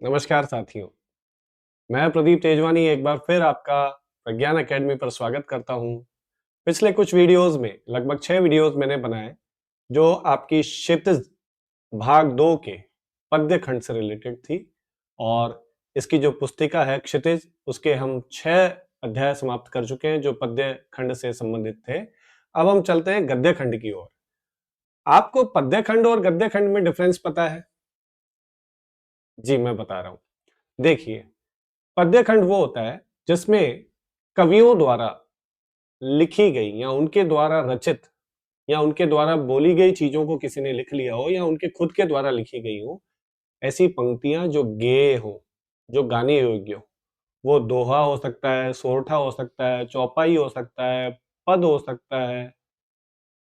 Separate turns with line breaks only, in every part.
नमस्कार साथियों, मैं प्रदीप तेजवानी एक बार फिर आपका विज्ञान अकेडमी पर स्वागत करता हूँ। पिछले कुछ वीडियोज़ में लगभग 6 वीडियोज़ मैंने बनाए, जो आपकी क्षितिज भाग 2 के पद्य खंड से रिलेटेड थी और इसकी जो पुस्तिका है क्षितिज, उसके हम 6 अध्याय समाप्त कर चुके हैं जो पद्य खंड से संबंधित थे। अब हम चलते हैं गद्य खंड की ओर। आपको पद्य खंड और गद्य खंड में डिफरेंस पता है? जी, मैं बता रहा हूँ। देखिए, पद्य खंड वो होता है जिसमें कवियों द्वारा लिखी गई या उनके द्वारा रचित या उनके द्वारा बोली गई चीजों को किसी ने लिख लिया हो या उनके खुद के द्वारा लिखी गई हो, ऐसी पंक्तियां जो गेय हो, जो गाने योग्य हो। वो दोहा हो सकता है, सोरठा हो सकता है, चौपाई हो सकता है, पद हो सकता है,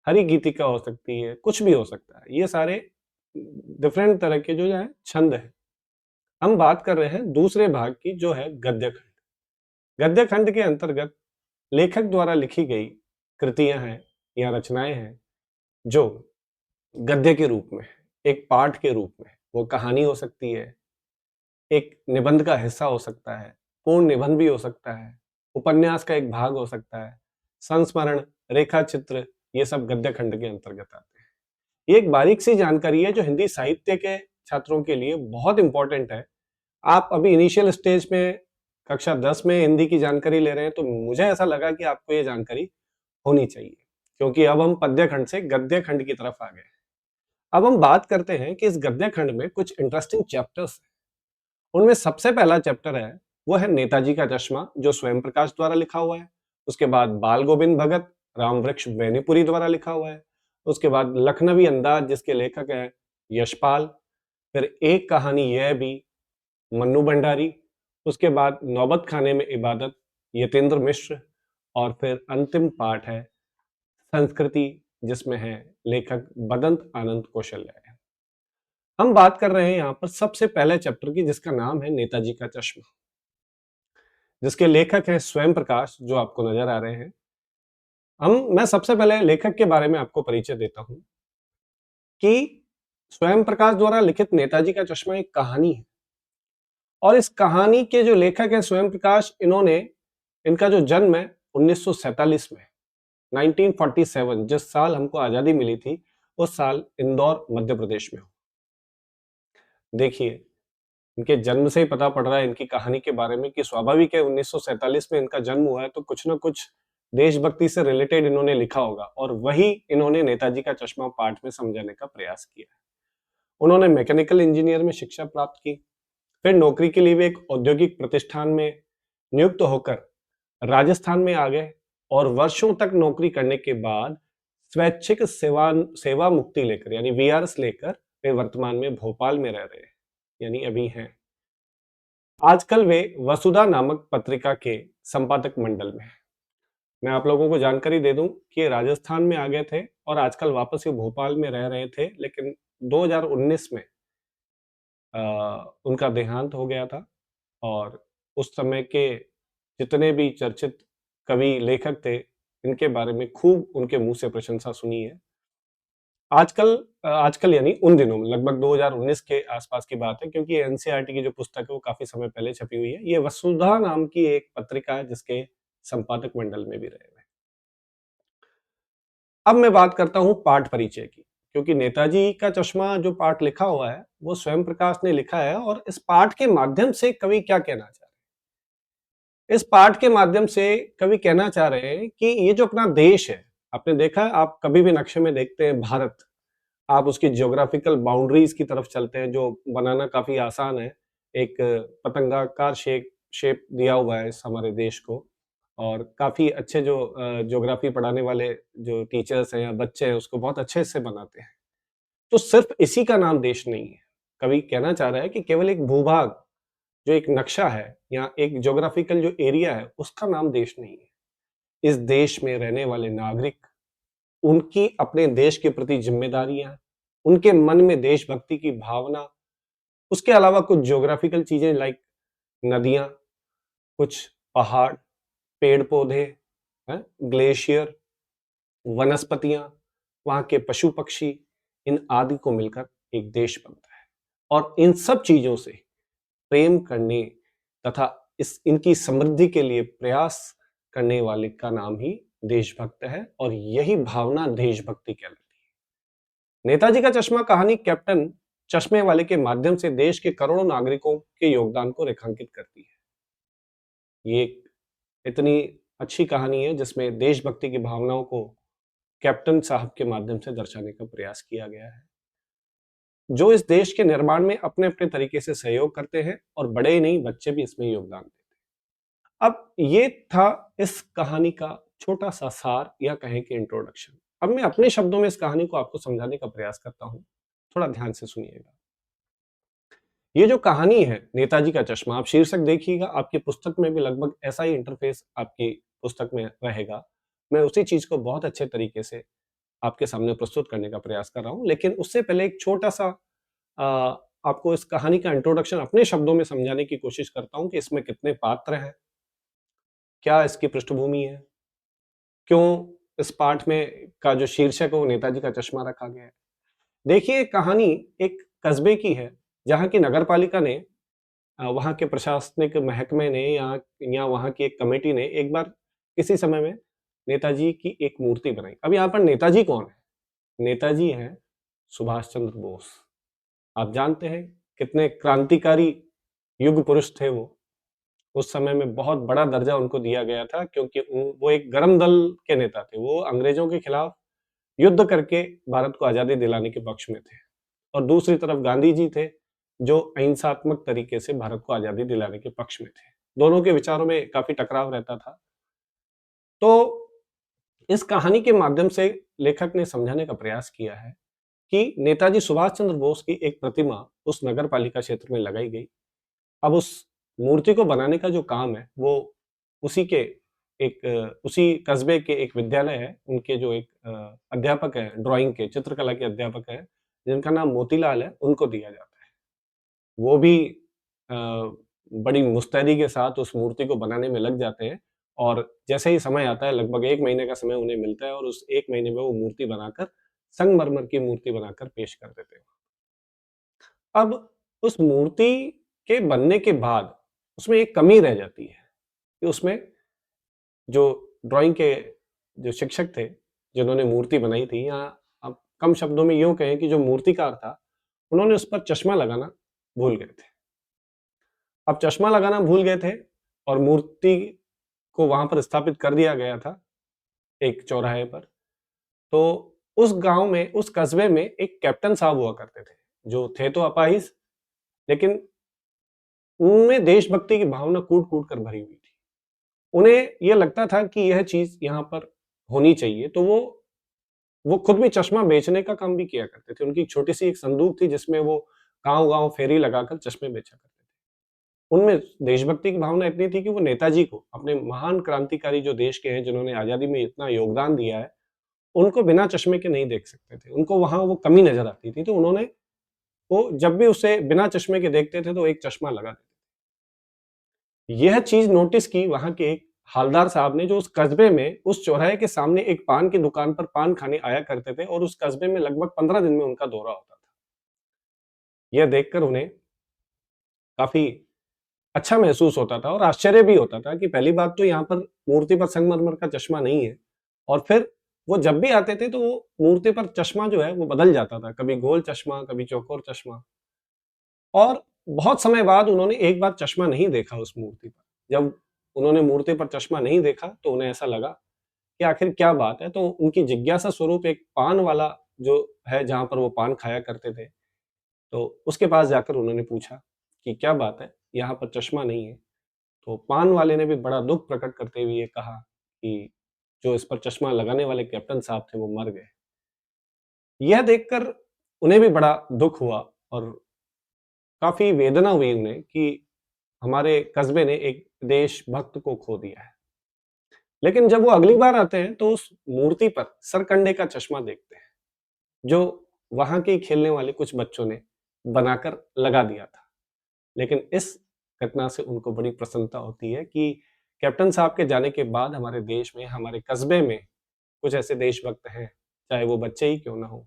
हरि गीतिका हो सकती है, कुछ भी हो सकता है। ये सारे डिफरेंट तरह के जो है छंद है। हम बात कर रहे हैं दूसरे भाग की जो है गद्य खंड। गद्य खंड के अंतर्गत लेखक द्वारा लिखी गई कृतियां हैं या रचनाएं हैं जो गद्य के रूप में, एक पाठ के रूप में, वो कहानी हो सकती है, एक निबंध का हिस्सा हो सकता है, पूर्ण निबंध भी हो सकता है, उपन्यास का एक भाग हो सकता है, संस्मरण, रेखा चित्र, ये सब गद्य खंड के अंतर्गत आते हैं। ये एक बारीक सी जानकारी है जो हिंदी साहित्य के छात्रों के लिए बहुत इंपॉर्टेंट है। आप अभी इनिशियल स्टेज में कक्षा 10 में हिंदी की जानकारी ले रहे हैं, तो मुझे ऐसा लगा कि आपको ये जानकारी होनी चाहिए, क्योंकि अब हम पद्य खंड से गद्य खंड की तरफ आ गए हैं। अब हम बात करते हैं कि इस गद्य खंड में कुछ इंटरेस्टिंग चैप्टर्स हैं। उनमें सबसे पहला चैप्टर है, वो है नेताजी का चश्मा, जो स्वयं प्रकाश द्वारा लिखा हुआ है। उसके बाद बाल गोविंद भगत, रामवृक्ष बेनीपुरी द्वारा लिखा हुआ है। उसके बाद लखनवी अंदाज, जिसके लेखक हैं यशपाल। फिर एक कहानी यह भी, मन्नू भंडारी। उसके बाद नौबत खाने में इबादत, यतेंद्र मिश्र। और फिर अंतिम पाठ है संस्कृति, जिसमें है लेखक बदंत आनंद कौशल्या है। हम बात कर रहे हैं यहाँ पर सबसे पहले चैप्टर की, जिसका नाम है नेताजी का चश्मा, जिसके लेखक हैं स्वयं प्रकाश, जो आपको नजर आ रहे हैं। मैं सबसे पहले लेखक के बारे में आपको परिचय देता हूं कि स्वयं प्रकाश द्वारा लिखित नेताजी का चश्मा एक कहानी है। और इस कहानी के जो लेखक हैं स्वयं प्रकाश, इनका जो जन्म है 1947 में, 1947, जिस साल हमको आजादी मिली थी, उस साल इंदौर मध्य प्रदेश में हो। देखिए, इनके जन्म से ही पता पड़ रहा है इनकी कहानी के बारे में कि स्वाभाविक है 1947 में इनका जन्म हुआ है, तो कुछ ना कुछ देशभक्ति से रिलेटेड इन्होंने लिखा होगा, और वही इन्होंने नेताजी का चश्मा पाठ में समझाने का प्रयास किया। उन्होंने मैकेनिकल इंजीनियर में शिक्षा प्राप्त की। फिर नौकरी के लिए वे एक औद्योगिक प्रतिष्ठान में नियुक्त होकर राजस्थान में आ गए, और वर्षों तक नौकरी करने के बाद स्वैच्छिक सेवा मुक्ति लेकर, यानी वीआरएस लेकर, वे वर्तमान में भोपाल में रह रहे हैं, यानी अभी हैं। आजकल वे वसुधा नामक पत्रिका के संपादक मंडल में हैं। मैं आप लोगों को जानकारी दे दूं कि ये राजस्थान में आ गए थे और आजकल वापस ये भोपाल में रह रहे थे, लेकिन 2019 में उनका देहांत हो गया था। और उस समय के जितने भी चर्चित कवि लेखक थे, इनके बारे में खूब उनके मुंह से प्रशंसा सुनी है। आजकल यानी उन दिनों में, लगभग 2019 के आसपास की बात है, क्योंकि एनसीईआरटी की जो पुस्तक है वो काफी समय पहले छपी हुई है। ये वसुधा नाम की एक पत्रिका है जिसके संपादक मंडल में भी रहे हुए। अब मैं बात करता हूं पाठ परिचय की, क्योंकि नेताजी का चश्मा जो पाठ लिखा हुआ है वो स्वयं प्रकाश ने लिखा है, और इस पाठ के माध्यम से कवि क्या कहना चाह रहे हैं? इस पाठ के माध्यम से कवि कहना चाह रहे हैं कि ये जो अपना देश है, आपने देखा, आप कभी भी नक्शे में देखते हैं भारत, आप उसकी ज्योग्राफिकल बाउंड्रीज की तरफ चलते हैं, जो बनाना काफी आसान है। एक पतंगाकार शेप दिया हुआ है इस हमारे देश को, और काफी अच्छे जो ज्योग्राफी पढ़ाने वाले जो टीचर्स हैं या बच्चे हैं, उसको बहुत अच्छे से बनाते हैं। तो सिर्फ इसी का नाम देश नहीं है। कवि कहना चाह रहा है कि केवल एक भूभाग, जो एक नक्शा है या एक ज्योग्राफिकल जो एरिया है, उसका नाम देश नहीं है। इस देश में रहने वाले नागरिक, उनकी अपने देश के प्रति जिम्मेदारियां, उनके मन में देशभक्ति की भावना, उसके अलावा कुछ ज्योग्राफिकल चीजें लाइक नदियां, कुछ पहाड़, पेड़ पौधे, ग्लेशियर, वनस्पतियां, वहां के पशु पक्षी, इन आदि को मिलकर एक देश बनता है। और इन सब चीजों से प्रेम करने तथा इनकी समृद्धि के लिए प्रयास करने वाले का नाम ही देशभक्त है, और यही भावना देशभक्ति कहलाती है। नेताजी का चश्मा कहानी कैप्टन चश्मे वाले के माध्यम से देश के करोड़ों नागरिकों के योगदान को रेखांकित करती है। ये इतनी अच्छी कहानी है जिसमें देशभक्ति की भावनाओं को कैप्टन साहब के माध्यम से दर्शाने का प्रयास किया गया है, जो इस देश के निर्माण में अपने अपने तरीके से सहयोग करते हैं, और बड़े ही नहीं बच्चे भी इसमें योगदान देते हैं। अब ये था इस कहानी का छोटा सा सार, या कहें कि इंट्रोडक्शन। अब मैं अपने शब्दों में इस कहानी को आपको समझाने का प्रयास करता हूं, थोड़ा ध्यान से सुनिएगा। ये जो कहानी है नेताजी का चश्मा, आप शीर्षक देखिएगा, आपकी पुस्तक में भी लगभग ऐसा ही इंटरफेस आपकी पुस्तक में रहेगा। मैं उसी चीज को बहुत अच्छे तरीके से आपके सामने प्रस्तुत करने का प्रयास कर रहा हूं, लेकिन उससे पहले एक छोटा सा आपको इस कहानी का इंट्रोडक्शन अपने शब्दों में समझाने की कोशिश करता हूं कि इसमें कितने पात्र हैं, क्या इसकी पृष्ठभूमि है, क्यों इस पाठ में का जो शीर्षक है वो नेताजी का चश्मा रखा गया है। देखिए, कहानी एक कस्बे की है जहां की नगरपालिका ने, वहां के प्रशासनिक महकमे ने, या वहां की एक कमेटी ने एक बार किसी समय में नेताजी की एक मूर्ति बनाई। अब यहाँ पर नेताजी कौन है? नेताजी हैं सुभाष चंद्र बोस। आप जानते हैं कितने क्रांतिकारी युग पुरुष थे वो। उस समय में बहुत बड़ा दर्जा उनको दिया गया था, क्योंकि वो एक गरम दल के नेता थे। वो अंग्रेजों के खिलाफ युद्ध करके भारत को आजादी दिलाने के पक्ष में थे, और दूसरी तरफ गांधी जी थे जो अहिंसात्मक तरीके से भारत को आजादी दिलाने के पक्ष में थे। दोनों के विचारों में काफी टकराव रहता था। तो इस कहानी के माध्यम से लेखक ने समझाने का प्रयास किया है कि नेताजी सुभाष चंद्र बोस की एक प्रतिमा उस नगर पालिका क्षेत्र में लगाई गई। अब उस मूर्ति को बनाने का जो काम है वो उसी के उसी कस्बे के एक विद्यालय है, उनके जो एक अध्यापक है, ड्राइंग के, चित्रकला के अध्यापक है, जिनका नाम मोतीलाल है, उनको दिया जाता है। वो भी बड़ी मुस्तैदी के साथ उस मूर्ति को बनाने में लग जाते हैं, और जैसे ही समय आता है, लगभग 1 महीने का समय उन्हें मिलता है, और उस 1 महीने में वो मूर्ति बनाकर, संगमरमर की मूर्ति बनाकर पेश कर देते हैं। अब उस मूर्ति के बनने के बाद उसमें एक कमी रह जाती है कि उसमें जो ड्राइंग के जो शिक्षक थे, जिन्होंने मूर्ति बनाई थी, या आप कम शब्दों में यूँ कहें कि जो मूर्तिकार था, उन्होंने उस पर चश्मा लगाना भूल गए थे। अब चश्मा लगाना भूल गए थे, और मूर्ति को वहाँ पर स्थापित कर दिया गया था एक चौराहे पर। तो उस गाँव में, उस कस्बे में एक कैप्टन साहब हुआ करते थे, जो थे तो अपाहिज, लेकिन उनमें देशभक्ति की भावना कूट-कूट कर भरी हुई थी। उन्हें ये लगता था कि यह चीज़ यहाँ पर होनी चाहिए, तो वो खुद भी चश्मा बेचने का काम भी किया करते थे। उनकी छोटी-सी एक संदूक थी जिसमें वो गाँव-गाँव फेरी लगाकर चश्मे बेचा करते थे। उनमें देशभक्ति की भावना इतनी थी कि वो नेताजी को, अपने महान क्रांतिकारी जो देश के हैं, जिन्होंने आज़ादी में इतना योगदान दिया है, उनको बिना चश्मे के नहीं देख सकते थे। उनको वहाँ वो कमी नज़र आती थी, तो उन्होंने वो जब भी उसे बिना चश्मे के देखते थे, तो एक चश्मा लगा देते थे। यह चीज़ नोटिस की वहाँ के एक हालदार साहब ने, जो उस कस्बे में, उस चौराहे के सामने एक पान की दुकान पर पान खाने आया करते थे, और उस कस्बे में लगभग 15 दिन में उनका दौरा होता था। यह देखकर उन्हें काफ़ी अच्छा महसूस होता था, और आश्चर्य भी होता था कि पहली बात तो यहाँ पर मूर्ति पर संगमरमर का चश्मा नहीं है, और फिर वो जब भी आते थे तो वो मूर्ति पर चश्मा जो है वो बदल जाता था, कभी गोल चश्मा, कभी चौकोर चश्मा। और बहुत समय बाद उन्होंने एक बार चश्मा नहीं देखा उस मूर्ति पर। जब उन्होंने मूर्ति पर चश्मा नहीं देखा, तो उन्हें ऐसा लगा कि आखिर क्या बात है? तो उनकी जिज्ञासा स्वरूप एक पान वाला जो है, जहाँ पर वो पान खाया करते थे, तो उसके पास जाकर उन्होंने पूछा कि क्या बात है, यहाँ पर चश्मा नहीं है? तो पान वाले ने भी बड़ा दुःख प्रकट करते हुए ये कहा कि जो इस पर चश्मा लगाने वाले कैप्टन साहब थे, वो मर गए। यह देखकर उन्हें भी बड़ा दुःख हुआ, और काफ़ी वेदना हुई उन्हें कि हमारे कस्बे ने एक देशभक्त को खो दिया है। लेकिन जब वो अगली बार आते हैं, तो उस मूर्ति पर सरकंडे का चश्मा देखते हैं, जो वहाँ के ही खेलने वाले कुछ बच्चों ने बनाकर लगा दिया था। लेकिन इस घटना से उनको बड़ी प्रसन्नता होती है कि कैप्टन साहब के जाने के बाद हमारे देश में, हमारे कस्बे में कुछ ऐसे देशभक्त हैं, चाहे वो बच्चे ही क्यों ना हो,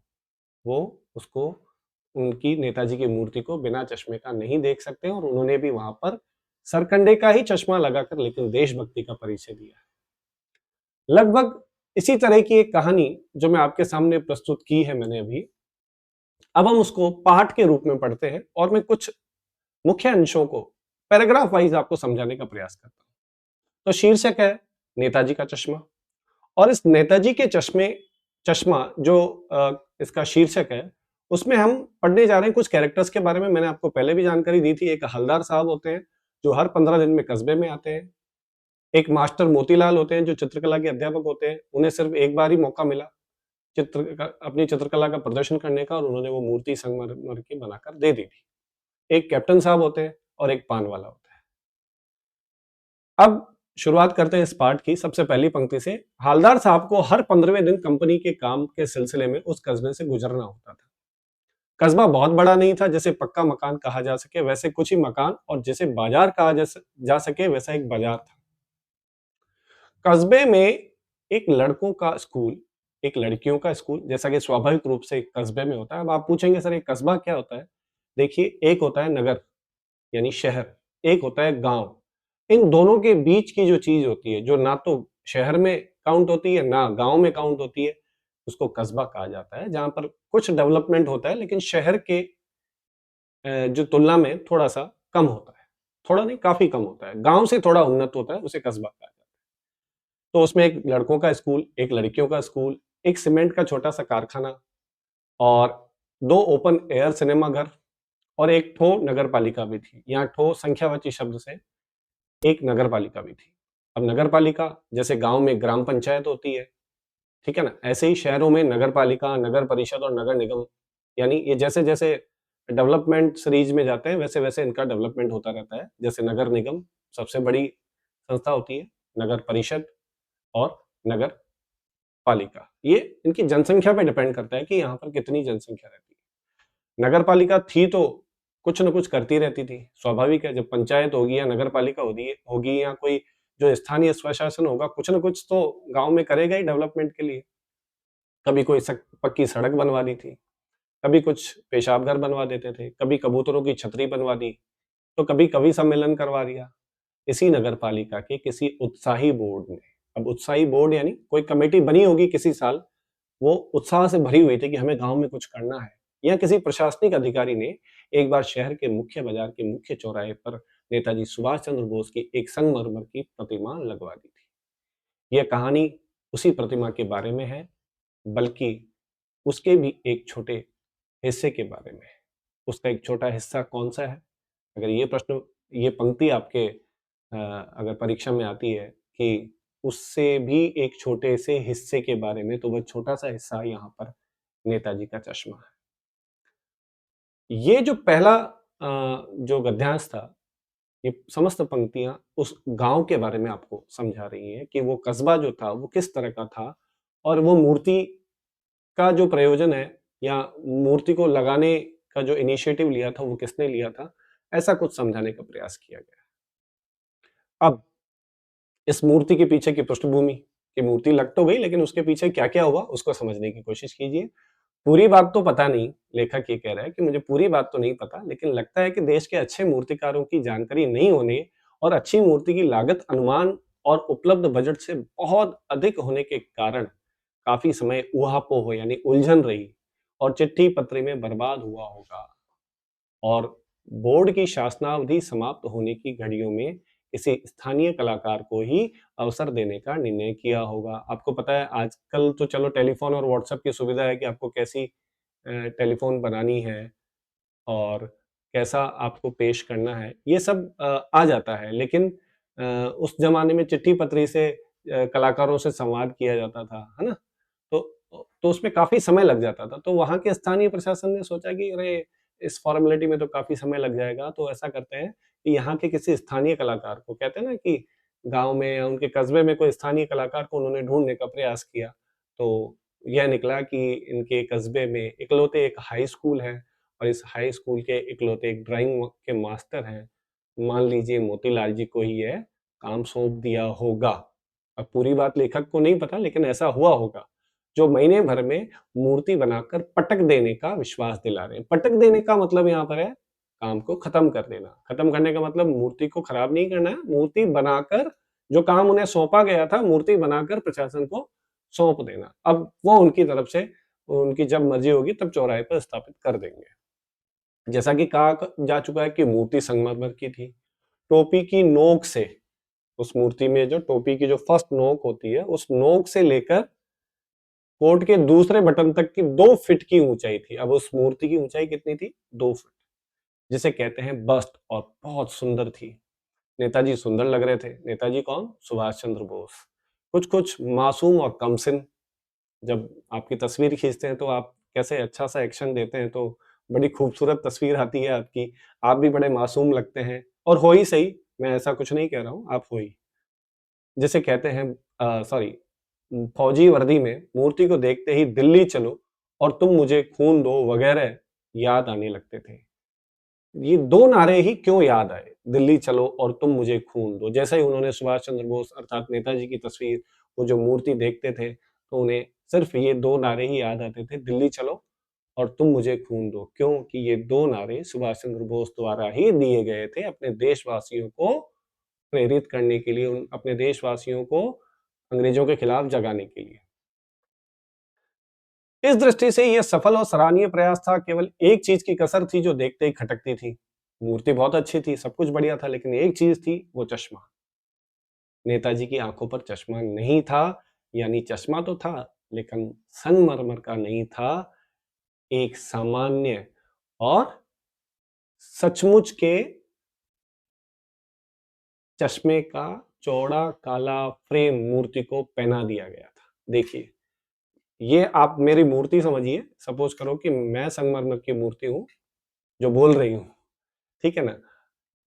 वो उसको उनकी नेताजी की मूर्ति को बिना चश्मे का नहीं देख सकते और उन्होंने भी वहां पर सरकंडे का ही चश्मा लगाकर लेकिन देशभक्ति का परिचय दिया है। लगभग इसी तरह की एक कहानी जो मैं आपके सामने प्रस्तुत की है मैंने अभी, अब हम उसको पाठ के रूप में पढ़ते हैं और मैं कुछ मुख्य अंशों को पैराग्राफ वाइज आपको समझाने का प्रयास करता हूं। तो शीर्षक है नेताजी का चश्मा, और इस नेताजी के चश्मा जो इसका शीर्षक है, उसमें हम पढ़ने जा रहे हैं कुछ कैरेक्टर्स के बारे में। मैंने आपको पहले भी जानकारी दी थी। एक हवलदार साहब होते हैं जो हर 15 दिन में कस्बे में आते हैं। एक मास्टर मोतीलाल होते हैं जो चित्रकला के अध्यापक होते हैं। उन्हें सिर्फ एक बार ही मौका मिला अपनी चित्रकला का प्रदर्शन करने का, और उन्होंने वो मूर्ति संगमरमर की बनाकर दे दी थी। एक कैप्टन साहब होते हैं और एक पान वाला होता है। अब शुरुआत करते हैं इस पाठ की सबसे पहली पंक्ति से। हालदार साहब को हर 15वें दिन कंपनी के काम के सिलसिले में उस कस्बे से गुजरना होता था। कस्बा बहुत बड़ा नहीं था जिसे पक्का मकान कहा जा सके, वैसे कुछ ही मकान, और जिसे बाजार कहा जा सके वैसा एक बाजार था। कस्बे में एक लड़कों का स्कूल, एक लड़कियों का स्कूल, जैसा कि स्वाभाविक रूप से एक कस्बे में होता है। अब आप पूछेंगे सर एक कस्बा क्या होता है? देखिए, एक होता है नगर यानी शहर, एक होता है गांव। इन दोनों के बीच की जो चीज होती है, जो ना तो शहर में काउंट होती है ना गांव में काउंट होती है, उसको कस्बा कहा जाता है। जहां पर कुछ डेवलपमेंट होता है लेकिन शहर के जो तुलना में थोड़ा सा कम होता है। थोड़ा नहीं, काफी कम होता है। गांव से थोड़ा उन्नत होता है, उसे कस्बा कहा जाता है। तो उसमें एक लड़कों का स्कूल, एक लड़कियों का स्कूल, एक सीमेंट का छोटा सा कारखाना, और 2 ओपन एयर सिनेमा घर, और एक ठो नगर पालिका भी थी। यहाँ ठो संख्यावाची शब्द से एक नगर पालिका भी थी। अब नगर पालिका जैसे गांव में ग्राम पंचायत होती है, ठीक है ना, ऐसे ही शहरों में नगर पालिका, नगर परिषद और नगर निगम, यानी ये जैसे जैसे डेवलपमेंट सीरीज में जाते हैं वैसे वैसे इनका डेवलपमेंट होता रहता है। जैसे नगर निगम सबसे बड़ी संस्था होती है, नगर परिषद और नगर पालिका, ये इनकी जनसंख्या पे डिपेंड करता है कि यहाँ पर कितनी जनसंख्या रहती है। नगर पालिका थी तो कुछ न कुछ करती रहती थी, स्वाभाविक है। जब पंचायत होगी या नगर पालिका होगी या कोई जो स्थानीय स्वशासन होगा, कुछ न कुछ तो गांव में करेगा ही डेवलपमेंट के लिए। कभी कोई पक्की सड़क बनवा दी थी, कभी कुछ पेशाब घर बनवा देते थे, कभी कबूतरों की छतरी बनवा दी, तो कभी कवि सम्मेलन करवा दिया। इसी नगर पालिका के किसी उत्साही बोर्ड ने, अब उत्साही बोर्ड यानी कोई कमेटी बनी होगी किसी साल, वो उत्साह से भरी हुई थी कि हमें गांव में कुछ करना है, या किसी प्रशासनिक अधिकारी ने एक बार शहर के मुख्य बाजार के मुख्य चौराहे पर नेताजी सुभाष चंद्र बोस की एक संगमरमर की प्रतिमा लगवा दी थी। यह कहानी उसी प्रतिमा के बारे में है, बल्कि उसके भी एक छोटे हिस्से के बारे में है। उसका एक छोटा हिस्सा कौन सा है? अगर ये पंक्ति आपके अगर परीक्षा में आती है कि उससे भी एक छोटे से हिस्से के बारे में, तो वह छोटा सा हिस्सा यहाँ पर नेताजी का चश्मा है। ये जो पहला जो गद्यांश था, ये समस्त पंक्तियां उस गांव के बारे में आपको समझा रही हैं कि वो कस्बा जो था वो किस तरह का था, और वो मूर्ति का जो प्रयोजन है या मूर्ति को लगाने का जो इनिशिएटिव लिया था वो किसने लिया था, ऐसा कुछ समझाने का प्रयास किया गया। अब इस मूर्ति के पीछे की पृष्ठभूमि, की मूर्ति लग तो गई लेकिन उसके पीछे क्या क्या हुआ उसको समझने की कोशिश कीजिए। पूरी बात तो पता नहीं, लेखक ये कह रहा है कि मुझे पूरी बात तो नहीं पता, लेकिन लगता है कि देश के अच्छे मूर्तिकारों की जानकारी नहीं होने और अच्छी मूर्ति की लागत अनुमान और उपलब्ध बजट से बहुत अधिक होने के कारण काफी समय ऊहापोह यानी उलझन रही और चिट्ठी पत्री में बर्बाद हुआ होगा, और बोर्ड की शासनावधि समाप्त होने की घड़ियों में किसी स्थानीय कलाकार को ही अवसर देने का निर्णय किया होगा। आपको पता है आजकल तो चलो टेलीफोन और व्हाट्सएप की सुविधा है कि आपको कैसी टेलीफोन बनानी है और कैसा आपको पेश करना है, ये सब आ जाता है। लेकिन उस जमाने में चिट्ठी पत्री से कलाकारों से संवाद किया जाता था, है ना? तो उसमें काफी समय लग जाता था। तो वहां के स्थानीय प्रशासन ने सोचा कि अरे, इस फॉर्मेलिटी में तो काफी समय लग जाएगा, तो ऐसा करते हैं कि यहाँ के किसी स्थानीय कलाकार को, कहते हैं ना कि गांव में या उनके कस्बे में कोई स्थानीय कलाकार को उन्होंने ढूंढने का प्रयास किया। तो यह निकला कि इनके कस्बे में इकलौते एक हाई स्कूल है, और इस हाई स्कूल के इकलौते एक ड्राइंग के मास्टर हैं। मान लीजिए मोतीलाल जी को ही यह काम सौंप दिया होगा। अब पूरी बात लेखक को नहीं पता, लेकिन ऐसा हुआ होगा। जो महीने भर में मूर्ति बनाकर पटक देने का विश्वास दिला रहे हैं। पटक देने का मतलब यहाँ पर है काम को खत्म कर देना। खत्म करने का मतलब मूर्ति को खराब नहीं करना है, मूर्ति बनाकर जो काम उन्हें सौंपा गया था, मूर्ति बनाकर प्रशासन को सौंप देना। अब वो उनकी तरफ से उनकी जब मर्जी होगी तब चौराहे पर स्थापित कर देंगे। जैसा कि कहा जा चुका है कि मूर्ति संगमरमर की थी। टोपी की नोक से, उस मूर्ति में जो टोपी की जो फर्स्ट नोक होती है, उस नोक से लेकर कोट के दूसरे बटन तक की 2 फीट की ऊंचाई थी। अब उस मूर्ति की ऊंचाई कितनी थी? 2 फीट, जिसे कहते हैं बस्ट, और बहुत सुंदर थी। नेताजी सुंदर लग रहे थे। नेताजी कौन? सुभाष चंद्र बोस। कुछ कुछ मासूम और कमसिन। जब आपकी तस्वीर खींचते हैं तो आप कैसे अच्छा सा एक्शन देते हैं तो बड़ी खूबसूरत तस्वीर आती है आपकी। आप भी बड़े मासूम लगते हैं, और हो ही सही, मैं ऐसा कुछ नहीं कह रहा हूं, आप हो ही। जिसे कहते हैं सॉरी, फौजी वर्दी में मूर्ति को देखते ही दिल्ली चलो और तुम मुझे खून दो वगैरह याद आने लगते थे। ये 2 नारे ही क्यों याद आए? दिल्ली चलो और तुम मुझे खून दो। जैसे ही उन्होंने सुभाष चंद्र बोस अर्थात नेताजी की तस्वीर, वो जो मूर्ति देखते थे, तो उन्हें सिर्फ ये 2 नारे ही याद आते थे, दिल्ली चलो और तुम मुझे खून दो। क्यों? कि ये 2 नारे सुभाष चंद्र बोस द्वारा ही दिए गए थे अपने देशवासियों को प्रेरित करने के लिए, अपने देशवासियों को अंग्रेजों के खिलाफ जगाने के लिए। इस दृष्टि से यह सफल और सराहनीय प्रयास था। केवल एक चीज की कसर थी जो देखते ही खटकती थी। मूर्ति बहुत अच्छी थी, सब कुछ बढ़िया था, लेकिन एक चीज थी, वो चश्मा। नेताजी की आंखों पर चश्मा नहीं था, यानी चश्मा तो था लेकिन संगमरमर का नहीं था, एक सामान्य और सचमुच के चश्मे का चौड़ा काला फ्रेम मूर्ति को पहना दिया गया था। देखिए, ये आप मेरी मूर्ति समझिए। सपोज करो कि मैं संगमरमर की मूर्ति हूं जो बोल रही हूं, ठीक है ना?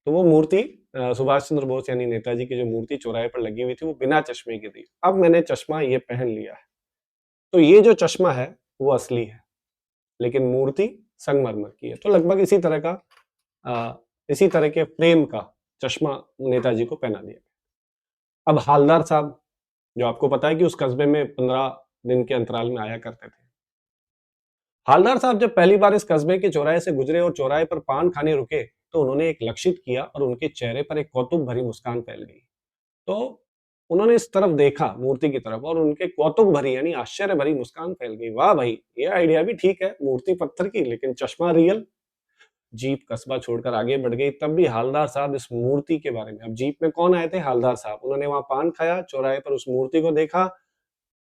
तो वो मूर्ति सुभाष चंद्र बोस यानी नेताजी की जो मूर्ति चौराहे पर लगी हुई थी, वो बिना चश्मे की थी। अब मैंने चश्मा ये पहन लिया है, तो ये जो चश्मा है वो असली है, लेकिन मूर्ति संगमरमर की है। तो लगभग इसी तरह का इसी तरह के फ्रेम का चश्मा नेताजी को पहना दिया। अब हालदार साहब, जो आपको पता है कि उस कस्बे में 15 दिन के अंतराल में आया करते थे। हालदार साहब जब पहली बार इस कस्बे के चौराहे से गुजरे और चौराहे पर पान खाने रुके, तो उन्होंने एक लक्षित किया और उनके चेहरे पर एक कौतुक भरी मुस्कान फैल गई। तो उन्होंने इस तरफ देखा, मूर्ति की तरफ, और उनके कौतुक भरी यानी आश्चर्य भरी मुस्कान फैल गई। वाह भाई, ये आइडिया भी ठीक है, मूर्ति पत्थर की लेकिन चश्मा रियल। जीप कस्बा छोड़कर आगे बढ़ गई, तब भी हालदार साहब इस मूर्ति के बारे में, अब जीप में कौन आए थे? हालदार साहब। उन्होंने वहां पान खाया, चौराहे पर उस मूर्ति को देखा,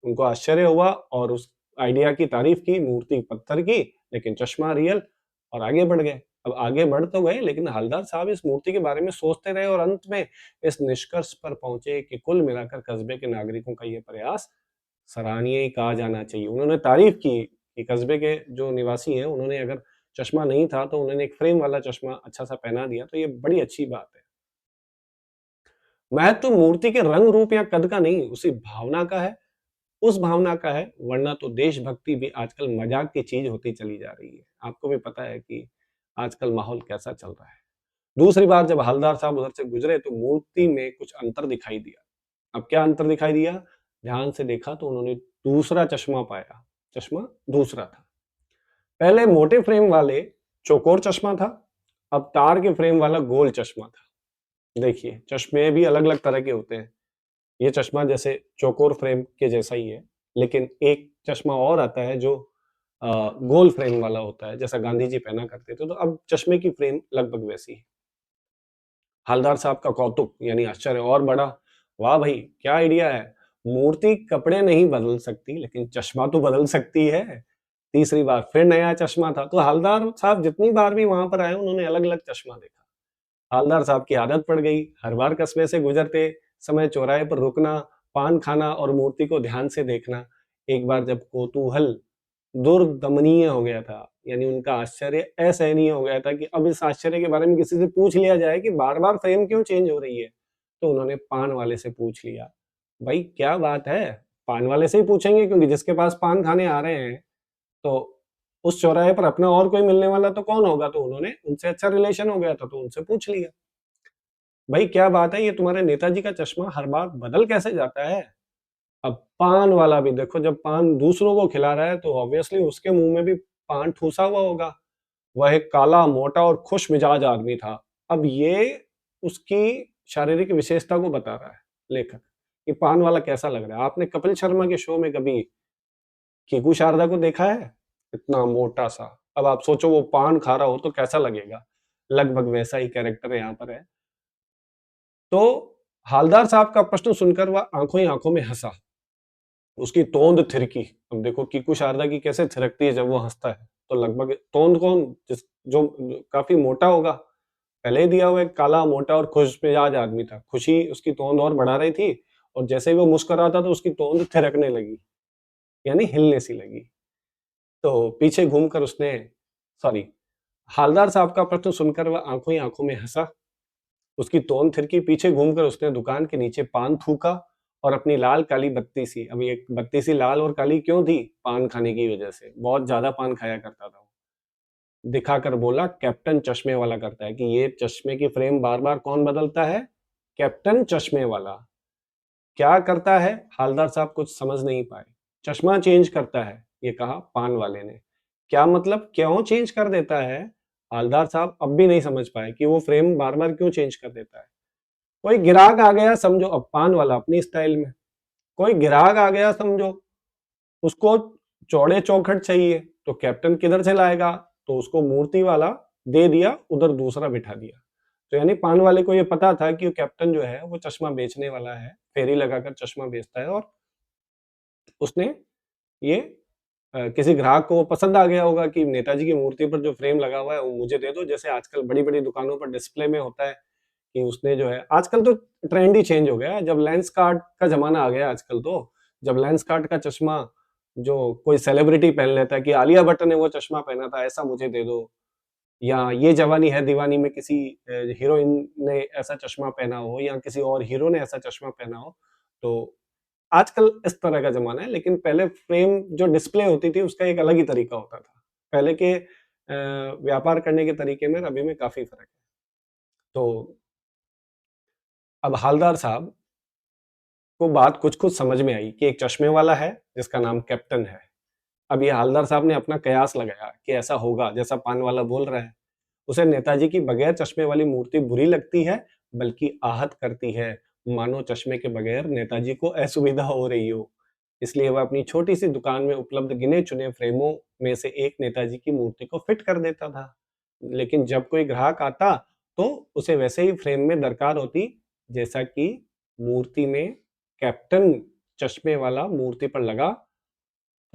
उनको आश्चर्य हुआ और उस आइडिया की तारीफ की, मूर्ति पत्थर की लेकिन चश्मा रियल, और आगे बढ़ गए। अब आगे बढ़ तो गए, लेकिन हलदार साहब इस मूर्ति के बारे में सोचते रहे और अंत में इस निष्कर्ष पर पहुंचे कि कुल मिलाकर कस्बे के नागरिकों का यह प्रयास सराहनीय ही कहा जाना चाहिए। उन्होंने तारीफ की कि कस्बे के जो निवासी हैं, उन्होंने अगर चश्मा नहीं था तो उन्होंने एक फ्रेम वाला चश्मा अच्छा सा पहना दिया, तो ये बड़ी अच्छी बात है। महत्व मूर्ति के रंग रूप या कद का नहीं, उसी भावना का है, उस भावना का है। वरना तो देशभक्ति भी आजकल मजाक की चीज होती चली जा रही है। आपको भी पता है कि आजकल माहौल कैसा चल रहा है। दूसरी बार जब हलदार साहब उधर से गुजरे तो मूर्ति में कुछ अंतर दिखाई दिया। अब क्या अंतर दिखाई दिया? ध्यान से देखा तो उन्होंने दूसरा चश्मा पाया। चश्मा दूसरा था। पहले मोटे फ्रेम वाले चौकोर चश्मा था, अब तार के फ्रेम वाला गोल चश्मा था। देखिए, चश्मे भी अलग अलग तरह के होते हैं। ये चश्मा जैसे चौकोर फ्रेम के जैसा ही है, लेकिन एक चश्मा और आता है जो गोल फ्रेम वाला होता है, जैसा गांधी जी पहना करते थे। तो अब चश्मे की फ्रेम लगभग वैसी है। हलदार साहब का कौतुक यानी आश्चर्य और बढ़ा। वाह भाई, क्या आइडिया है! मूर्ति कपड़े नहीं बदल सकती, लेकिन चश्मा तो बदल सकती है। तीसरी बार फिर नया चश्मा था, तो हलदार साहब जितनी बार भी वहां पर आए, उन्होंने अलग अलग चश्मा देखा। हवलदार साहब की आदत पड़ गई, हर बार कस्बे से गुजरते समय चौराहे पर रुकना, पान खाना और मूर्ति को ध्यान से देखना। एक बार जब कौतूहल दुर्दमनीय हो गया था, यानी उनका आश्चर्य असहनीय हो गया था कि अब इस आश्चर्य के बारे में किसी से पूछ लिया जाए कि बार बार फ्रेम क्यों चेंज हो रही है, तो उन्होंने पान वाले से पूछ लिया। भाई क्या बात है, पान वाले से ही पूछेंगे, क्योंकि जिसके पास पान खाने आ रहे हैं, तो उस चौराहे पर अपना और कोई मिलने वाला तो कौन होगा? तो उन्होंने, उनसे अच्छा रिलेशन हो गया था तो उनसे पूछ लिया। भाई क्या बात है, ये तुम्हारे नेताजी का चश्मा हर बार बदल कैसे जाता है? अब पान वाला भी देखो, जब पान दूसरों को खिला रहा है तो ऑब्वियसली उसके मुंह में भी पान ठूसा हुआ होगा। वह एक काला, मोटा और खुश मिजाज आदमी था। अब ये उसकी शारीरिक विशेषता को बता रहा है लेखक, कि पान वाला कैसा लग रहा है। आपने कपिल शर्मा के शो में कभी कीकू शारदा को देखा है? इतना मोटा सा। अब आप सोचो वो पान खा रहा हो तो कैसा लगेगा। लगभग वैसा ही कैरेक्टर यहाँ पर है। तो हालदार साहब का प्रश्न सुनकर वह आंखों ही आंखों में हंसा। उसकी तोंद थिरकी। अब देखो कीकू शारदा की कैसे थिरकती है जब वो हंसता है। तो लगभग तोंद कौन, जो काफी मोटा होगा, पहले ही दिया हुआ एक काला, मोटा और खुश मिजाज आदमी था। खुशी उसकी तोंद और बढ़ा रही थी, और जैसे ही वो मुस्कुराता तो उसकी तोंद थिरकने लगी, यानी हिलने सी लगी। तो पीछे घूमकर उसने, सॉरी, हालदार साहब का प्रश्न सुनकर वह आंखों ही आंखों में हंसा। उसकी तोंद थिरकी, पीछे घूमकर उसने दुकान के नीचे पान थूका और अपनी लाल काली बत्ती सी, अब ये बत्ती सी लाल और काली क्यों थी? पान खाने की वजह से। बहुत ज्यादा पान खाया करता था वो। दिखाकर बोला, कैप्टन चश्मे वाला करता है। कि ये चश्मे की फ्रेम बार बार कौन बदलता है? कैप्टन चश्मे वाला। क्या करता है? हालदार साहब कुछ समझ नहीं पाए। चश्मा चेंज करता है, ये कहा पान वाले ने। क्या मतलब, क्यों चेंज कर देता है? हालदार साहब अब भी नहीं समझ पाए कि वो फ्रेम बार बार क्यों चेंज कर देता है। कोई ग्राहक आ गया समझो, अब पान वाला अपनी स्टाइल में, कोई ग्राहक आ गया समझो, उसको चौड़े चौखट चाहिए, तो कैप्टन किधर से लाएगा? तो उसको मूर्ति वाला दे दिया, उधर दूसरा बिठा दिया। तो यानी पान वाले को ये पता था कि कैप्टन जो है वो चश्मा बेचने वाला है, फेरी लगाकर चश्मा बेचता है, और उसने ये किसी ग्राहक को पसंद आ गया होगा कि नेताजी की मूर्ति पर जो फ्रेम लगा हुआ है वो मुझे दे दो। जैसे आजकल बड़ी बड़ी दुकानों पर डिस्प्ले में होता है कि उसने जो है, आजकल तो ट्रेंड ही चेंज हो गया है, जब लेंस कार्ट का जमाना आ गया आजकल तो। जब लेंस कार्ट का चश्मा जो कोई सेलिब्रिटी पहन लेता है कि आलिया भट्ट ने वो चश्मा पहना था, ऐसा मुझे दे दो, या ये जवानी है दीवानी में किसी हीरोइन ने ऐसा चश्मा पहना हो, या किसी और हीरो ने ऐसा चश्मा पहना हो, तो आजकल इस तरह का जमाना है। लेकिन पहले फ्रेम जो डिस्प्ले होती थी उसका एक अलग ही तरीका होता था। पहले के व्यापार करने के तरीके में और अभी में काफी फर्क है। तो अब हालदार साहब को बात कुछ कुछ समझ में आई कि एक चश्मे वाला है जिसका नाम कैप्टन है। अब ये हालदार साहब ने अपना कयास लगाया कि ऐसा होगा जैसा पान वाला बोल रहा है। उसे नेताजी की बगैर चश्मे वाली मूर्ति बुरी लगती है, बल्कि आहत करती है, मानो चश्मे के बगैर नेताजी को असुविधा हो रही हो। इसलिए वह अपनी छोटी सी दुकान में उपलब्ध गिने चुने फ्रेमों में से एक नेताजी की मूर्ति को फिट कर देता था। लेकिन जब कोई ग्राहक आता तो उसे वैसे ही फ्रेम में दरकार होती जैसा कि मूर्ति में कैप्टन चश्मे वाला मूर्ति पर लगा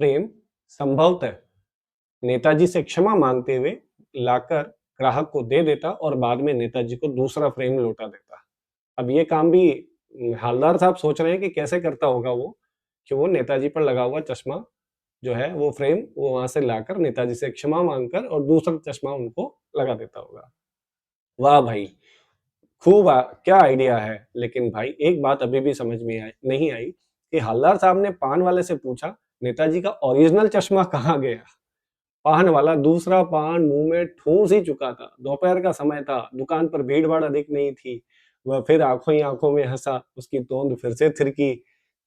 फ्रेम संभवतः नेताजी से क्षमा मांगते हुए लाकर ग्राहक को दे देता और बाद में नेताजी को दूसरा फ्रेम लौटा देता। अब ये काम भी हालदार साहब सोच रहे हैं कि कैसे करता होगा वो, कि वो नेताजी पर लगा हुआ चश्मा जो है वो फ्रेम वो वहां से लाकर नेताजी से क्षमा मांगकर और दूसरा चश्मा उनको लगा देता होगा। वाह भाई, खूब क्या आइडिया है। लेकिन भाई एक बात अभी भी समझ में नहीं आई कि हलदार साहब ने पान वाले से पूछा, नेताजी का ओरिजिनल चश्मा कहाँ गया? पान वाला दूसरा पान मुंह में ठूंस ही चुका था। दोपहर का समय था, दुकान पर भीड़ भाड़ अधिक नहीं थी। वह फिर आंखों ही आंखों में हंसा, उसकी तोंद फिर से थिरकी।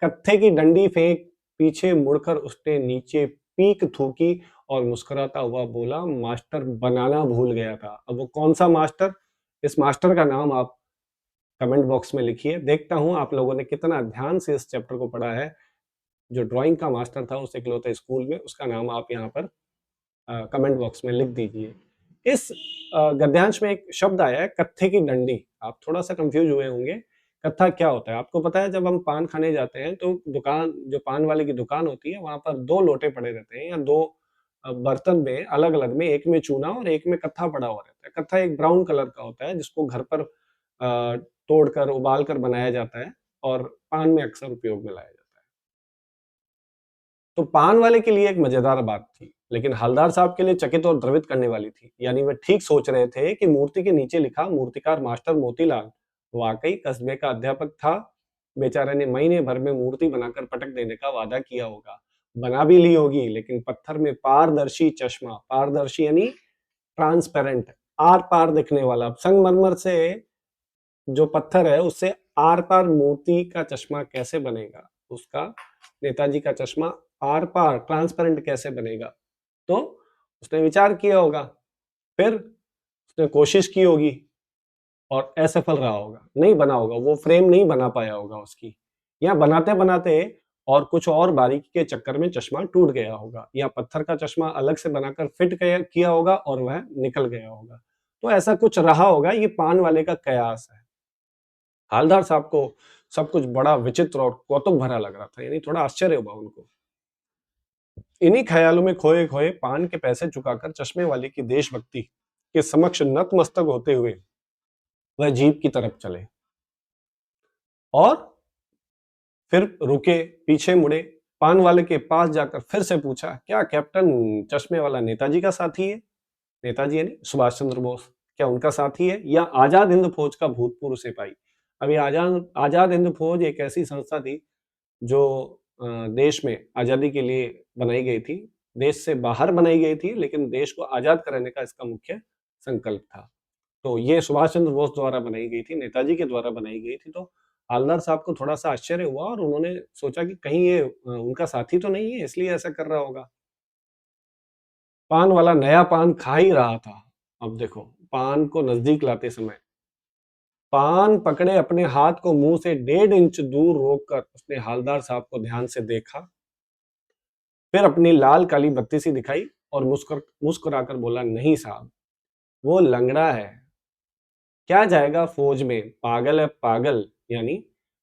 कत्थे की डंडी फेंक पीछे मुड़कर उसने नीचे पीक थूकी और मुस्कुराता हुआ बोला, मास्टर बनाना भूल गया था। अब वो कौन सा मास्टर? इस मास्टर का नाम आप कमेंट बॉक्स में लिखिए। देखता हूं आप लोगों ने कितना ध्यान से इस चैप्टर को पढ़ा है। जो ड्राइंग का मास्टर था उस इकलौते स्कूल में, उसका नाम आप यहाँ पर कमेंट बॉक्स में लिख दीजिए। इस गद्यांश में एक शब्द आया है, कत्थे की डंडी। आप थोड़ा सा कंफ्यूज हुए होंगे, कत्था क्या होता है? आपको पता है जब हम पान खाने जाते हैं तो दुकान, जो पान वाले की दुकान होती है, वहां पर दो लोटे पड़े रहते हैं या दो बर्तन में अलग अलग में, एक में चूना और एक में कत्था पड़ा हुआ रहता है। कत्था एक ब्राउन कलर का होता है जिसको घर पर तोड़कर उबाल कर बनाया जाता है और पान में अक्सर उपयोग में लाया जाता है। तो पान वाले के लिए एक मजेदार बात थी, लेकिन हलदार साहब के लिए चकित और द्रवित करने वाली थी। यानी वे ठीक सोच रहे थे कि मूर्ति के नीचे लिखा मूर्तिकार मास्टर मोतीलाल वाकई कस्बे का अध्यापक था। बेचारे ने महीने भर में मूर्ति बनाकर पटक देने का वादा किया होगा, बना भी ली होगी, लेकिन पत्थर में पारदर्शी चश्मा, पारदर्शी यानी ट्रांसपेरेंट, आर पार दिखने वाला। संगमरमर से जो पत्थर है उससे आर पार मोती का चश्मा कैसे बनेगा? उसका नेताजी का चश्मा आर पार ट्रांसपेरेंट कैसे बनेगा। तो उसने विचार किया होगा, फिर उसने कोशिश की होगी और असफल रहा होगा, नहीं बना होगा, वो फ्रेम नहीं बना पाया होगा उसकी, या बनाते बनाते और कुछ और बारीकी के चक्कर में चश्मा टूट गया होगा, या पत्थर का चश्मा अलग से बनाकर फिट किया होगा और वह निकल गया होगा। तो ऐसा कुछ रहा होगा, ये पान वाले का कयास है। हालदार साहब को सब कुछ बड़ा विचित्र और कौतुक भरा लग रहा था, यानी थोड़ा आश्चर्य हुआ उनको। इन्हीं ख्यालों में खोए खोए पान के पैसे चुकाकर चश्मे वाले की देशभक्ति के समक्ष नतमस्तक होते हुए वह जीप की तरफ चले और फिर रुके, पीछे मुड़े, पान वाले के पास जाकर फिर से पूछा, क्या कैप्टन चश्मे वाला नेताजी का साथी है? नेताजी यानी सुभाष चंद्र बोस, क्या उनका साथी है या आजाद हिंद फौज का भूतपूर्व सिपाही? अभी आजाद आजाद हिंद फौज एक ऐसी संस्था थी जो देश में आजादी के लिए बनाई गई थी, देश से बाहर बनाई गई थी, लेकिन देश को आजाद कराने का इसका मुख्य संकल्प था। तो ये सुभाष चंद्र बोस द्वारा बनाई गई थी, नेताजी के द्वारा बनाई गई थी। तो हवलदार साहब को थोड़ा-सा आश्चर्य हुआ और उन्होंने सोचा कि कहीं ये उनका साथी तो नहीं है, इसलिए ऐसा कर रहा होगा। पान वाला नया पान खा ही रहा था। अब देखो, पान को नजदीक लाते समय पान पकड़े अपने हाथ को मुंह से 1.5 इंच दूर रोककर उसने हवलदार साहब को ध्यान से देखा, फिर अपनी लाल काली बत्ती सी दिखाई और मुस्कुराकर बोला, नहीं साहब, वो लंगड़ा है, क्या जाएगा फौज में, पागल है पागल। यानी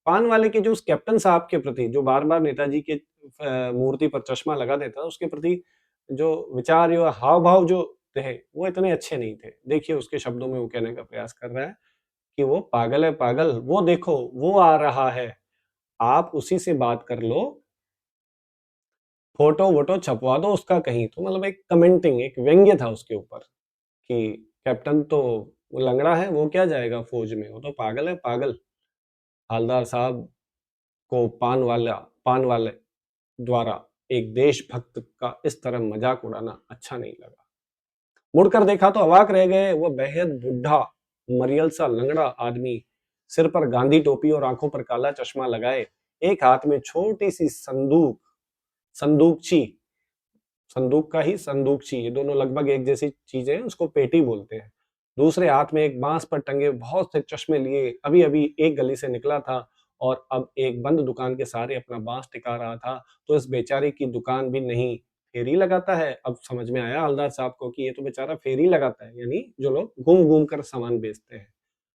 पान वाले के जो उस कैप्टन साहब के प्रति जो बार बार नेताजी के मूर्ति पर चश्मा लगा देता, उसके प्रति जो विचार या हाव भाव जो थे वो इतने अच्छे नहीं थे। देखिए उसके शब्दों में वो कहने का प्रयास कर रहा है कि वो पागल है पागल, वो देखो वो आ रहा है, आप उसी से बात कर लो, फोटो वोटो छपवा दो उसका कहीं। तो मतलब एक कमेंटिंग, एक व्यंग्य था उसके ऊपर कि कैप्टन तो वो लंगड़ा है, वो क्या जाएगा फौज में, वो तो पागल है पागल। हवलदार साहब को पान वाले द्वारा एक देशभक्त का इस तरह मजाक उड़ाना अच्छा नहीं लगा। मुड़कर देखा तो अवाक रह गए, वो बेहद बुढ़ा मरियल सा लंगड़ा आदमी, सिर पर गांधी टोपी और आंखों पर काला चश्मा लगाए, एक हाथ में छोटी सी संदूकची, संदूक का ही संदूकची, ये दोनों लगभग एक जैसी चीजें हैं, उसको पेटी बोलते हैं। दूसरे हाथ में एक बांस पर टंगे बहुत से चश्मे लिए अभी अभी एक गली से निकला था और अब एक बंद दुकान के सहारे अपना बांस टिका रहा था। तो इस बेचारे की दुकान भी नहीं, फेरी लगाता है। अब समझ में आया हवलदार साहब को कि ये तो बेचारा फेरी लगाता है, यानी जो लोग घूम घूम कर सामान बेचते हैं।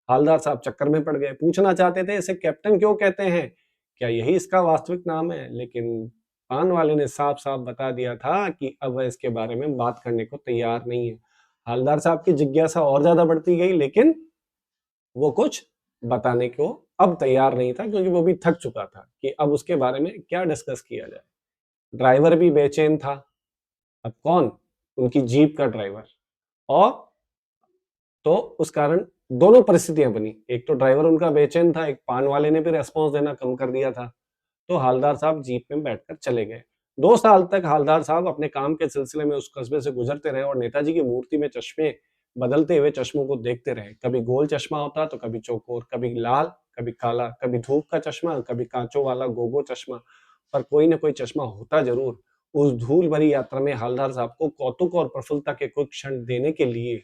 हवलदार साहब चक्कर में पड़ गए, पूछना चाहते थे इसे कैप्टन क्यों कहते हैं, क्या यही इसका वास्तविक नाम है, लेकिन पान वाले ने साफ साफ बता दिया था कि अब वह इसके बारे में बात करने को तैयार नहीं है। हवलदार साहब की जिज्ञासा और ज्यादा बढ़ती गई, लेकिन वो कुछ बताने को अब तैयार नहीं था, क्योंकि वो भी थक चुका था कि अब उसके बारे में क्या डिस्कस किया जाए। ड्राइवर भी बेचैन था, अब कौन, उनकी जीप का ड्राइवर। और तो उस कारण दोनों परिस्थितियां बनी, एक तो ड्राइवर उनका बेचैन था, एक पान वाले ने भी रेस्पॉन्स देना कम कर दिया था। तो हवलदार साहब जीप में बैठकर चले गए। 2 साल तक हवलदार साहब अपने काम के सिलसिले में उस कस्बे से गुजरते रहे और नेताजी की मूर्ति में चश्मे बदलते हुए चश्मों को देखते रहे। कभी गोल चश्मा होता तो कभी चौकोर, कभी लाल, कभी काला, कभी धूप का चश्मा, कभी कांचों वाला गोगो चश्मा, पर कोई ना कोई चश्मा होता जरूर। उस धूल भरी यात्रा में हवलदार साहब को कौतुक और प्रफुल्लता के कुछ क्षण देने के लिए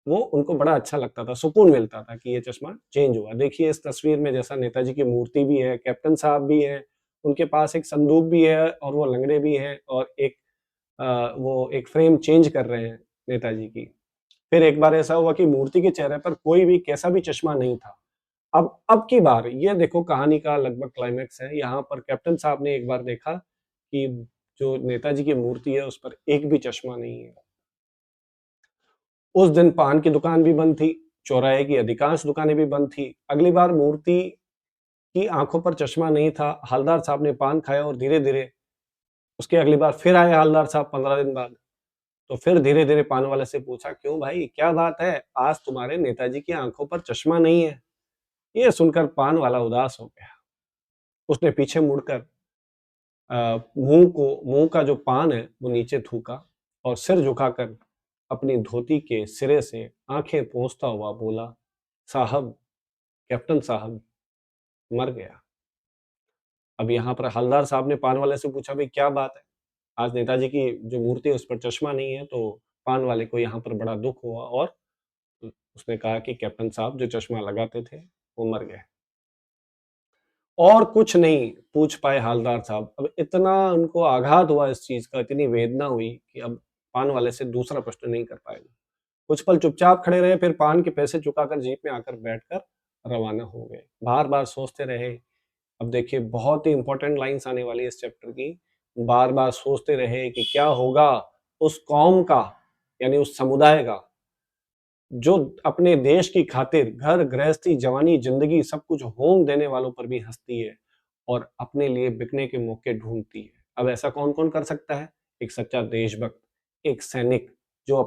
वो उनको बड़ा अच्छा लगता था, सुकून मिलता था कि ये चश्मा चेंज हुआ। देखिए इस तस्वीर में जैसा नेताजी की मूर्ति भी है, कैप्टन साहब भी है, उनके पास एक संदूक भी है और वो लंगड़े भी हैं और वो एक फ्रेम चेंज कर रहे हैं नेताजी की। फिर एक बार ऐसा हुआ कि मूर्ति के चेहरे पर कोई भी कैसा भी चश्मा नहीं था। अब की बार ये देखो कहानी का लगभग क्लाइमेक्स है। यहाँ पर कैप्टन साहब ने एक बार देखा कि जो नेताजी की मूर्ति है उस पर एक भी चश्मा नहीं है। उस दिन पान की दुकान भी बंद थी, चौराहे की अधिकांश दुकानें भी बंद थी। अगली बार मूर्ति की आंखों पर चश्मा नहीं था। हवलदार साहब ने पान खाया और धीरे धीरे उसके अगली बार फिर आए हवलदार साहब 15 दिन बाद। तो फिर धीरे धीरे पान वाले से पूछा, क्यों भाई क्या बात है, आज तुम्हारे नेताजी की आंखों पर चश्मा नहीं है। ये सुनकर पान वाला उदास हो गया। उसने पीछे मुड़कर मुंह का जो पान है वो नीचे थूका और सिर झुकाकर अपनी धोती के सिरे से आंखें पोंछता हुआ बोला, साहब, कैप्टन साहब मर गया। अब यहाँ पर हवलदार साहब ने पान वाले से पूछा, भाई क्या बात है, आज नेताजी की जो मूर्ति है उस पर चश्मा नहीं है। तो पान वाले को यहाँ पर बड़ा दुख हुआ और उसने कहा कि कैप्टन साहब जो चश्मा लगाते थे वो मर गए। और कुछ नहीं पूछ पाए हवलदार साहब। अब इतना उनको आघात हुआ इस चीज का, इतनी वेदना हुई कि अब पान वाले से दूसरा प्रश्न नहीं कर पाएगा। कुछ पल चुपचाप खड़े रहे, फिर पान के पैसे चुकाकर जीप में आकर बैठकर रवाना हो गए। बार बार सोचते रहे। अब देखिए बहुत ही इंपॉर्टेंट लाइंस आने वाली है इस चैप्टर की। बार बार सोचते रहे कि क्या होगा उस कौम का, यानी उस समुदाय का, जो अपने देश की खातिर घर गृहस्थी जवानी जिंदगी सब कुछ होम देने वालों पर भी हंसती है और अपने लिए बिकने के मौके ढूंढती है। अब ऐसा कौन कौन कर सकता है? एक सच्चा देशभक्त, एक सैनिक जो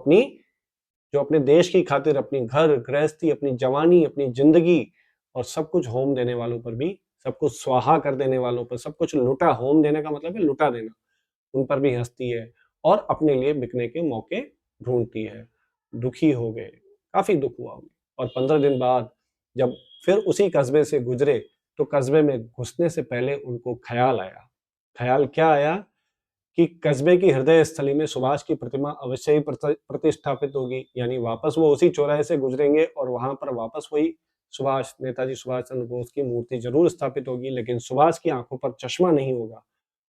अपने देश की खातिर अपनी घर गृहस्थी, अपनी जवानी, अपनी जिंदगी और सब कुछ होम देने वालों पर भी, सब कुछ स्वाहा कर देने वालों पर, सब कुछ लुटा, होम देने का मतलब है लुटा देना, उन पर भी हंसती है और अपने लिए बिकने के मौके ढूंढती है। दुखी हो गए, काफी दुख हुआ उन्हें। और 15 दिन बाद जब फिर उसी कस्बे से गुजरे तो कस्बे में घुसने से पहले उनको ख्याल आया। ख्याल क्या आया कि कस्बे की हृदय स्थली में सुभाष की प्रतिमा अवश्य ही प्रतिष्ठापित होगी, यानी वापस वो उसी चौराहे से गुजरेंगे और वहां पर वापस वही सुभाष, नेताजी सुभाष चंद्र बोस की मूर्ति जरूर स्थापित होगी, लेकिन सुभाष की आंखों पर चश्मा नहीं होगा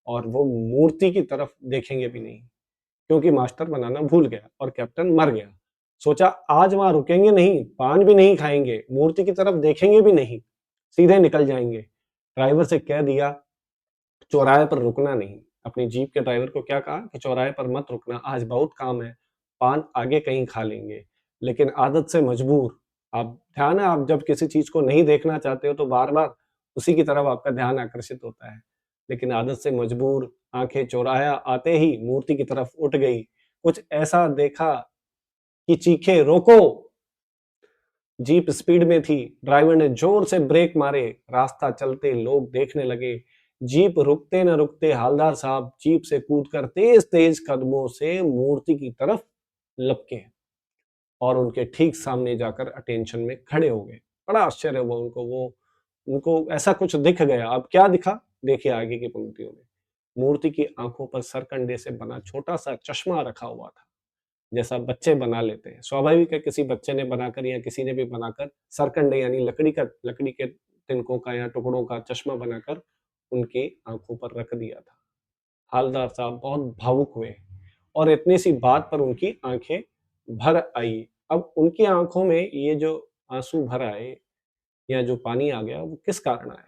और वो मूर्ति की तरफ देखेंगे भी नहीं, क्योंकि मास्टर बनाना भूल गया और कैप्टन मर गया। सोचा आज वहां रुकेंगे नहीं, पान भी नहीं खाएंगे, मूर्ति की तरफ देखेंगे भी नहीं, सीधे निकल जाएंगे। ड्राइवर से कह दिया चौराहे पर रुकना नहीं। अपनी जीप के ड्राइवर को क्या कहा कि चौराहे पर मत रुकना, आज बहुत काम है, पान आगे कहीं खा लेंगे। लेकिन आदत से मजबूर, आप ध्यान है, आप जब किसी चीज को नहीं देखना चाहते हो तो बार बार उसी की तरफ आपका ध्यान आकर्षित होता है। लेकिन आदत से मजबूर आंखें चौराहा आते ही मूर्ति की तरफ उठ गई। कुछ ऐसा देखा कि चीखे रोको। जीप स्पीड में थी, ड्राइवर ने जोर से ब्रेक मारे, रास्ता चलते लोग देखने लगे। जीप रुकते न रुकते हवलदार साहब जीप से कूदकर तेज तेज कदमों से मूर्ति की तरफ लपके और उनके ठीक सामने जाकर अटेंशन में खड़े हो गए। बड़ा आश्चर्य हुआ उनको, उनको ऐसा कुछ दिख गया। अब क्या दिखा, देखिए आगे की पंक्तियों में। मूर्ति की आंखों पर सरकंडे से बना छोटा सा चश्मा रखा हुआ था, जैसा बच्चे बना लेते हैं। स्वाभाविक है, किसी बच्चे ने बनाकर या किसी ने भी बनाकर सरकंडे यानी लकड़ी के तिनकों का या टुकड़ों का चश्मा बनाकर उनकी आंखों पर रख दिया था। हवलदार साहब बहुत भावुक हुए और इतनी सी बात पर उनकी आंखें भर आई। अब उनकी आंखों में ये जो आंसू भर आए या जो पानी आ गया, वो किस कारण आया?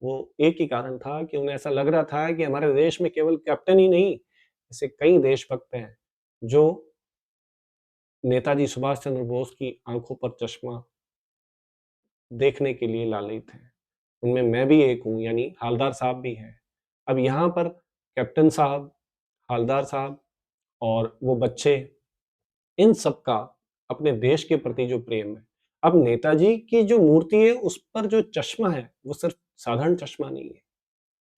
वो एक ही कारण था कि उन्हें ऐसा लग रहा था कि हमारे देश में केवल कैप्टन ही नहीं, ऐसे कई देशभक्त हैं जो नेताजी सुभाष चंद्र बोस की आंखों पर चश्मा देखने के लिए लालयित हैं। उनमें मैं भी एक हूं, यानी हवलदार साहब भी हैं। अब यहाँ पर कैप्टन साहब, हवलदार साहब और वो बच्चे, इन सब का अपने देश के प्रति जो प्रेम है। अब नेताजी की जो मूर्ति है उस पर जो चश्मा है वो सिर्फ साधारण चश्मा नहीं है,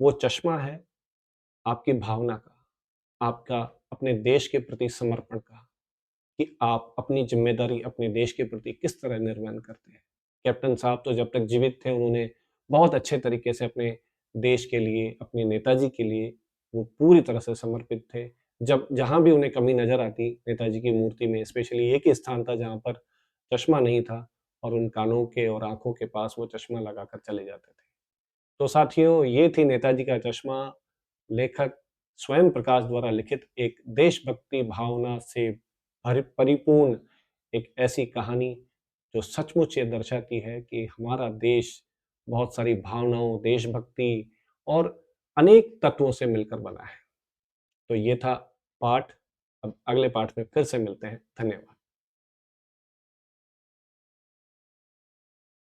वो चश्मा है आपकी भावना का, आपका अपने देश के प्रति समर्पण का, कि आप अपनी जिम्मेदारी अपने देश के प्रति किस तरह निर्वहन करते हैं। कैप्टन साहब तो जब तक जीवित थे उन्होंने बहुत अच्छे तरीके से अपने देश के लिए, अपने नेताजी के लिए वो पूरी तरह से समर्पित थे। जब जहाँ भी उन्हें कमी नजर आती नेताजी की मूर्ति में, स्पेशली एक ही स्थान था जहाँ पर चश्मा नहीं था और उन कानों के और आंखों के पास वो चश्मा लगाकर चले जाते थे। तो साथियों, ये थी नेताजी का चश्मा, लेखक स्वयं प्रकाश द्वारा लिखित एक देशभक्ति भावना से परिपूर्ण एक ऐसी कहानी जो सचमुच ये दर्शाती है कि हमारा देश बहुत सारी भावनाओं, देशभक्ति और अनेक तत्वों से मिलकर बना है। तो ये था पाठ। अब अगले पाठ में फिर से मिलते हैं। धन्यवाद।